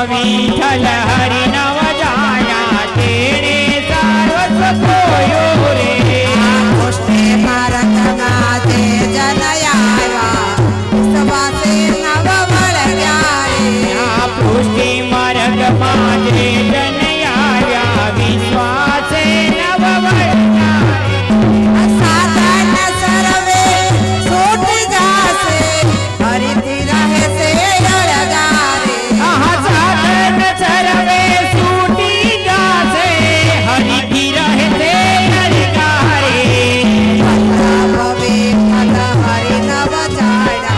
विठ्ठल हरि नव जाया तेरे सर्वस्व खोयो रे पुष्टे भारत माते जनयावा विश्वासे नव बळ रे पुष्टि मार्ग माते जनयाव्या विश्वासे नव बळ साधन सर्वे सूट जासे हरिति रहे से अड़गारे साधन सर्वे सूटी जासे हरिति रहे से अड़गारे भवे फल हरि नव जाया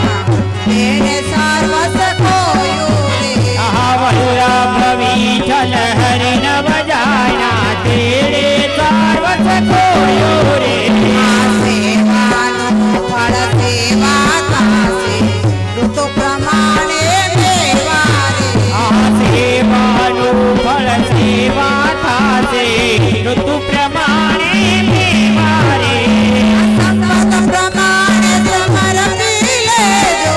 तेरे सर्वस खोयो रे वल्लभ विठ्ठल हरि नव जाया तेरे सर्वस खोयो रे सेवानु फल सेवा तासे ऋतु प्रमाणे देवारे सेवानु फल सेवा थासे ऋतु प्रमाणे देवारे संपद प्रमाणे समर्पी लेजो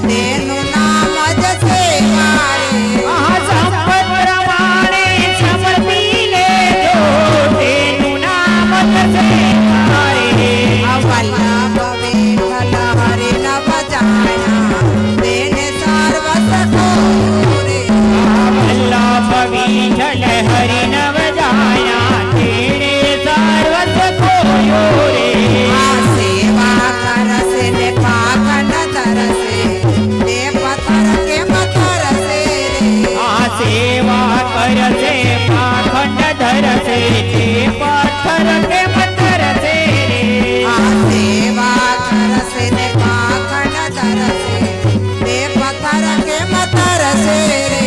तेनु नाम ज सेवारे संपद प्रमाणे समर्पी लेजो तेनु नाम ज सेवारे वल्लभ विठ्ठल हरि नव जाया तेने सर्वस खोयो रे वल्लभ विठ्ठल हरि नव जाया तेरे सर्वस्व खोयो रे सेवा कर से ने पाखंड धर से ने पत्थर के मथर से रे सेवा कर से पाखंड धर से ते पत्थर के मतर से रे सेवा कर से ने पाखंड धर से ने पत्थर के मथर से रे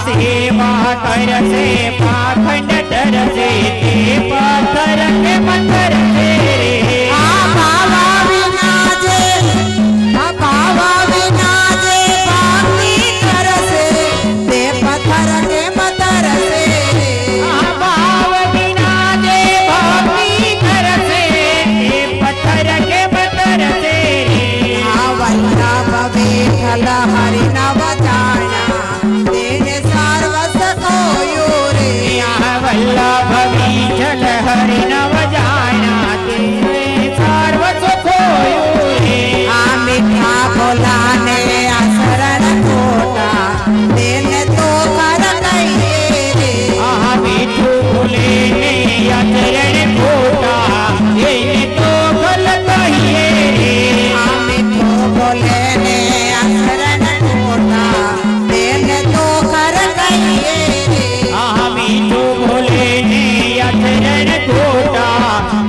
सेवा कर से पाखंड धर से ते पत्थर के मतर से रे भावा विना जे भक्ति कर से ते पत्थर के मथर से रे भाव बिना जे भक्ति कर से ते पत्थर के मतर से रे वल्लभ विठ्ठल हरि नव जाया तेने सर्वस खोयो रे वल्लभ विठ्ठल हरि नव जाया तेरे सर्वस्व खोयो रे मिठा बोलाने शरण खोटा तेने तो कर कहिए रे मिठू बोले ने अचरण खोटा ये तो गल कहिए रे मिठो बोले ने शरण खोटा तेने तो कर कहिए रे मिठू बोले ने अचरण खोटा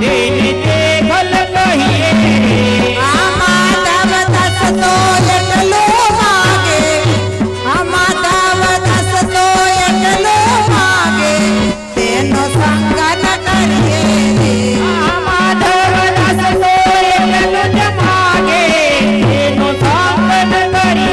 तेने ते गल कहिए रे माधव दस तो एकलो मागे माधव दस तो एकलो मागे तेनो संग न करिए रे माधव दास तो एक जमागे तेनो संग न करिए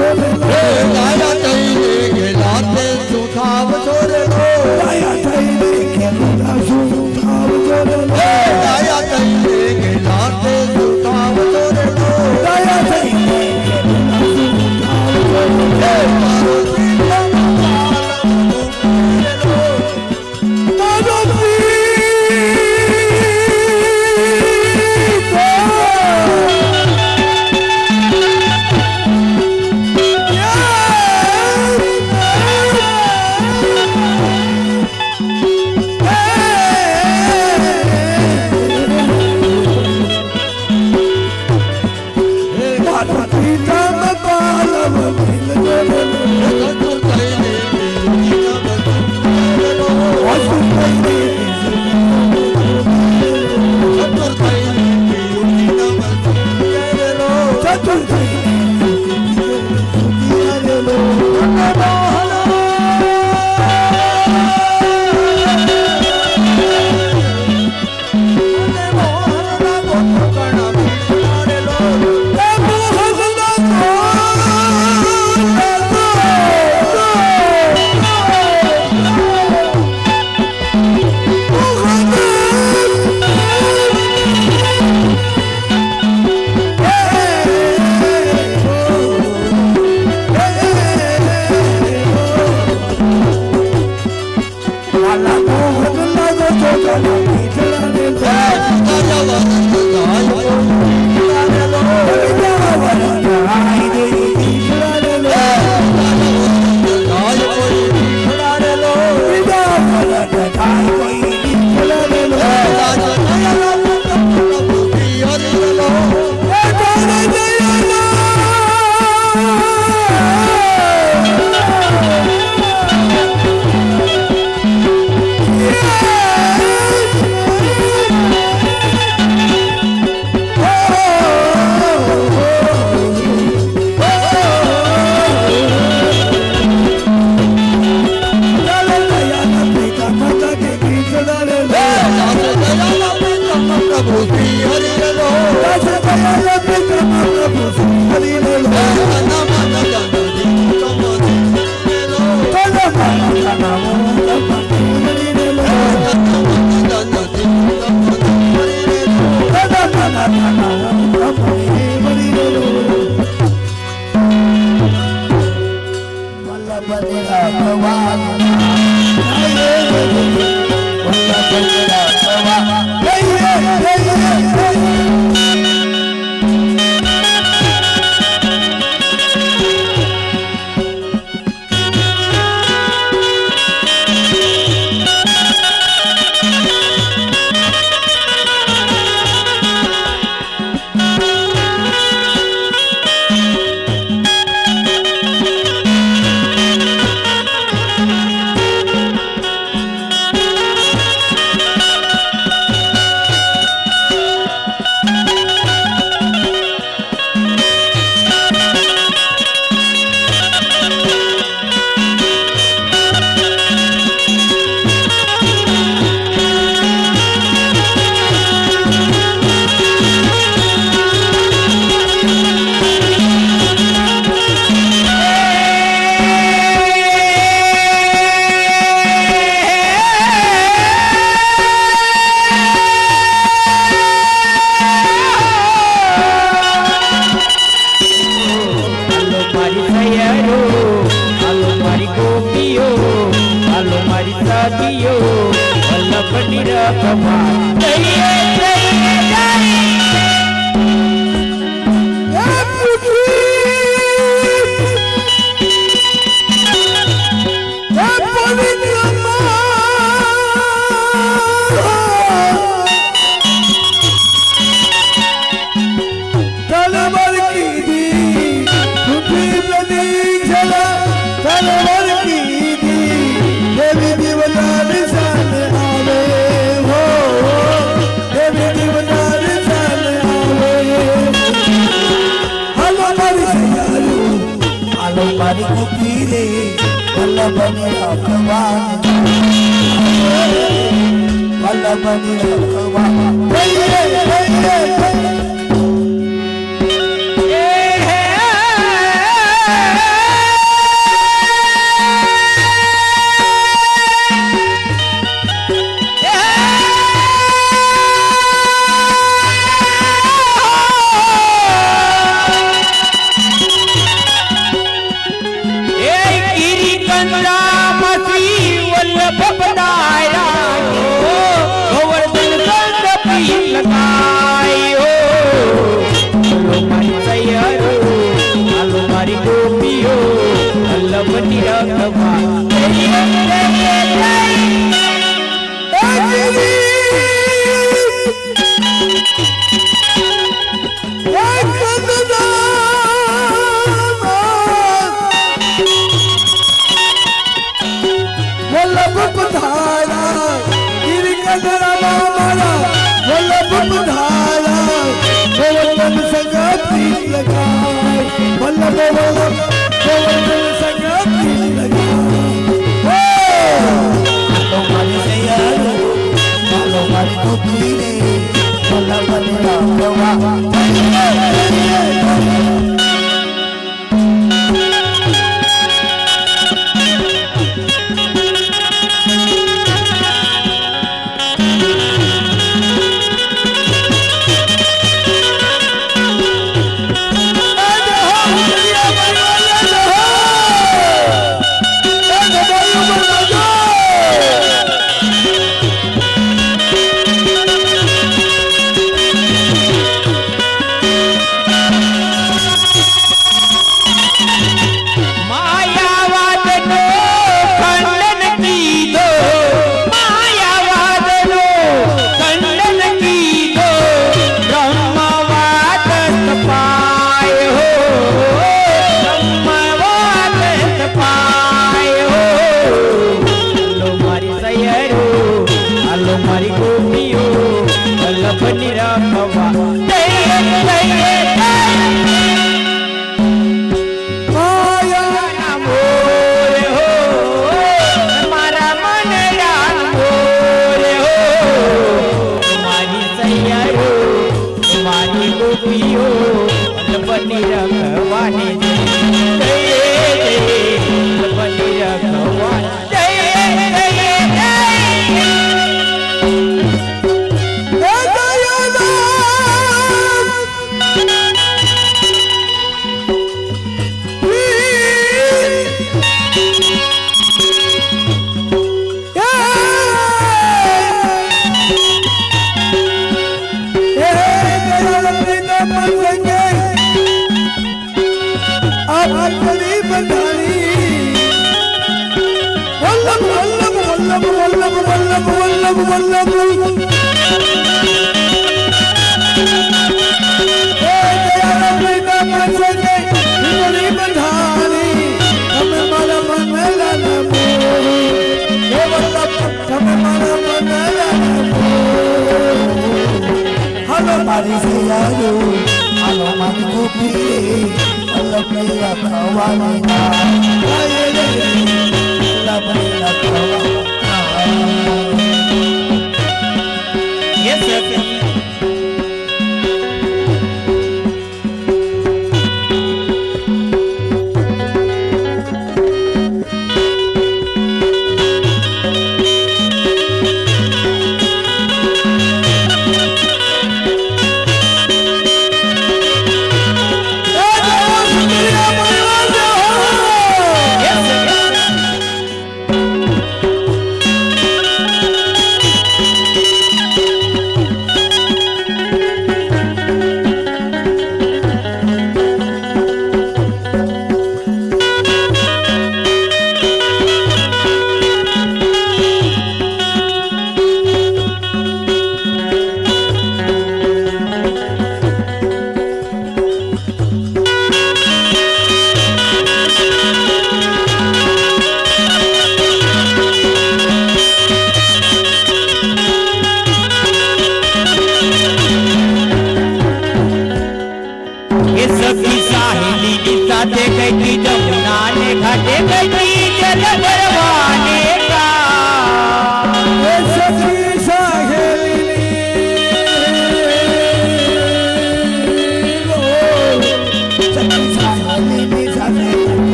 છોરે દાયા થઈને ગેલા તે સુખાવ છોરે દાયા થઈને ગેલા સુખાવ છોરે દાયા થઈને ગેલા તે સુખાવ છોરે દાયા થઈને ગેલા સુખાવ છોરે મારો संग्राम श्री वल्लभ पधारा हो गोवर्धन संग पीर लगाई हो आलो मारी सैयरो आलो मारी गोपियो वल्लभ निरखवा वल्लभ पधारा गिरिकंदरा मारा वल्लभ पधारा गोवर्धन संग पीर लगाए वल्लभ वल्लभ गोवर्धन संग पीर लगाए आलो मारी सैयरो आलो मारी गोपीरे वल्लभ निरखवा मारी सैयरो आलो मारी गोपीरे वल्लभ निरखवा वल्लभ निरखवा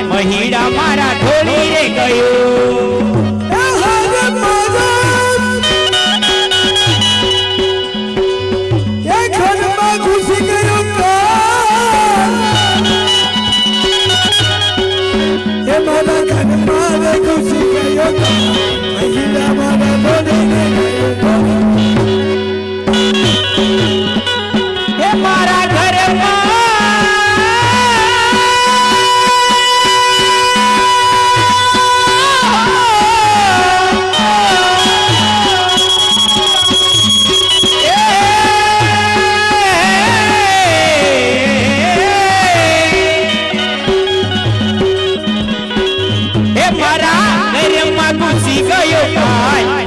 મહિડા મારા ઢોળી રે ગયો મહિલા મારા ઢોલીને ગયો હે મારા ઘરમાં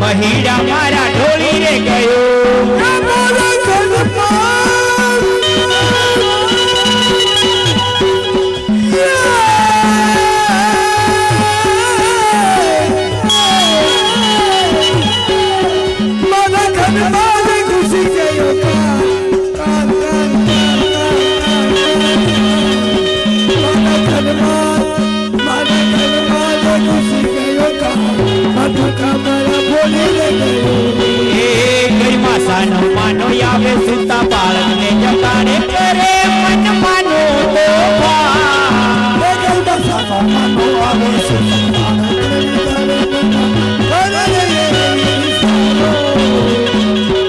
મહિડા મારા ઢોળી રે ગયો મારા ઘરમાં મારા ઘરમાં ઘૂસી ગયો કાન કાન મારા ઘરમાં ઘૂસી ગયો કાન ઘરમાં સાનો માનો આવે સુતા બાળકને જગાડે કરે મન માનો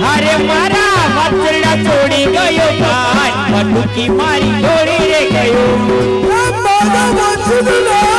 અરે મારા વાછરડા છોડી ગયો ભાઈ મટુકી મારી ઢોળી રે ગયો મારા વાછરડા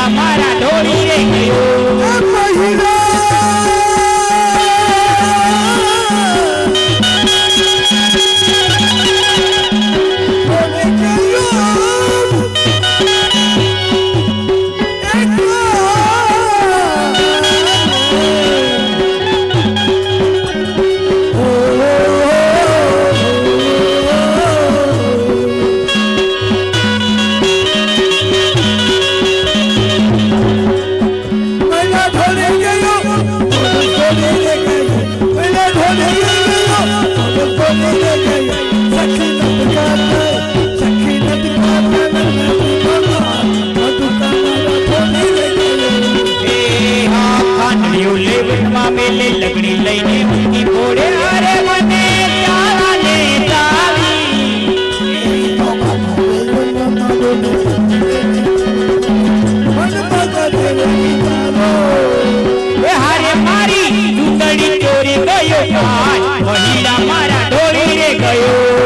મારા ઢોળી રે ગયો મેલે લગડી લઈને ઊંઘી પડે અરે મને તારાને તાવી એ હારે મારી ચૂંદડી ચોરી ગયો ભાઈ મહિલા મારા ઢોળી રે ગયો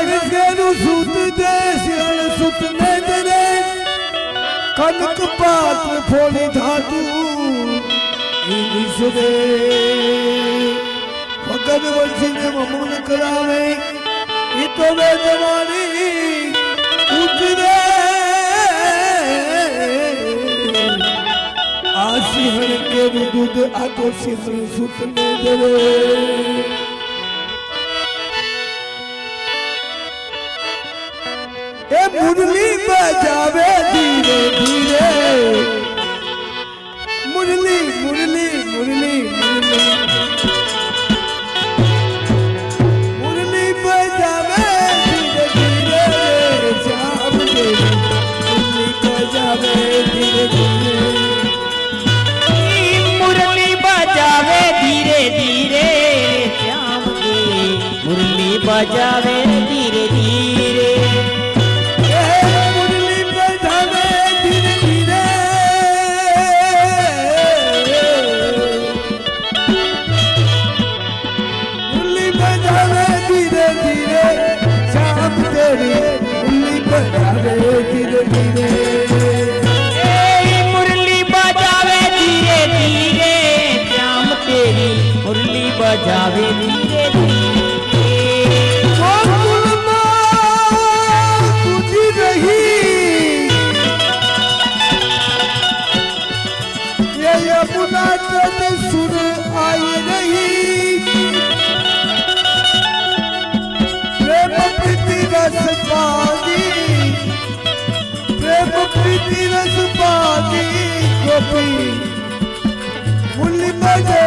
हणसेनु सूत दे सिरण सुतने दरे कनक पात्र फोड़ी धातु ईनिसरे भगत वंशी ने ममून करावे ये तो वे जवानी उतरे आसिहण के दूध आतो सिरण सुतने दरे ए मुरली बजावे धीरे धीरे मुरली मुरली मुरली मुरली मुरली बजावे धीरे धीरे श्याम तेरी मुरली बजावे धीरे धीरे मुरली बजावे धीरे धीरे श्याम की मुरली बजावे धीरे धीरे मुरली बजावे धीरे धीरे मुरली बजावे धीरे धीरे श्याम तेरी मुरली बजावे धीरे धीरे मुरली बजावे धीरे धीरे श्याम तेरी मुरली बजावे धीरे धीरे गोकुल माँ तुझी रही ये यमुना तट सुर आई रही प्रेम प्रीति रस पानी प्रेम प्रीति रस पानी गोपी मुरली बजे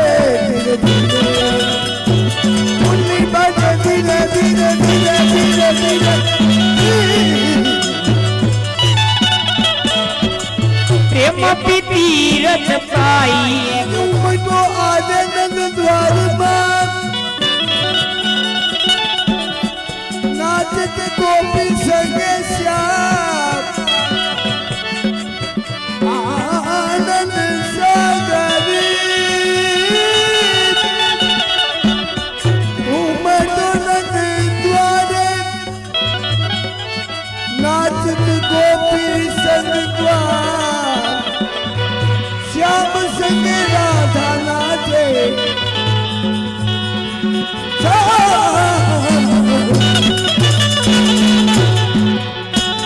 धीरे धीरे मुरली बजे धीरे धीरे धीरे धीरे धीरे प्रेम प्रीति रस पाई मुझको आनंद द्वार में नाचत गोपी संगे श्याम आनंद सागरी उमड़ोनंद द्वारे नाचत गोपी संग द्वार श्याम संग राधा नाचे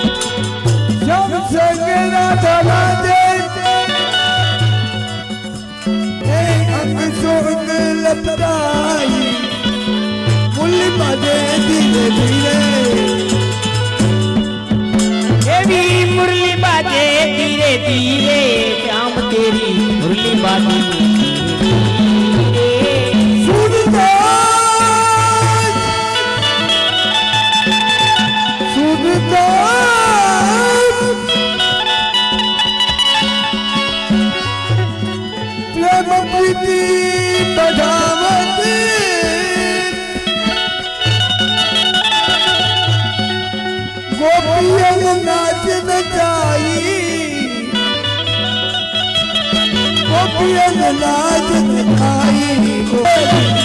श्याम संग राधा नाचे अंग सो अंग लपटाई मुरली बजे धीरे धीरे देवी मुरली बाजे धीरे धीरे श्याम तेरी मुरली बाजे सुनता सुनता प्रेम प्रीति बढ़ावत गोपियन नाच नचाई गोपियन नाच नचाई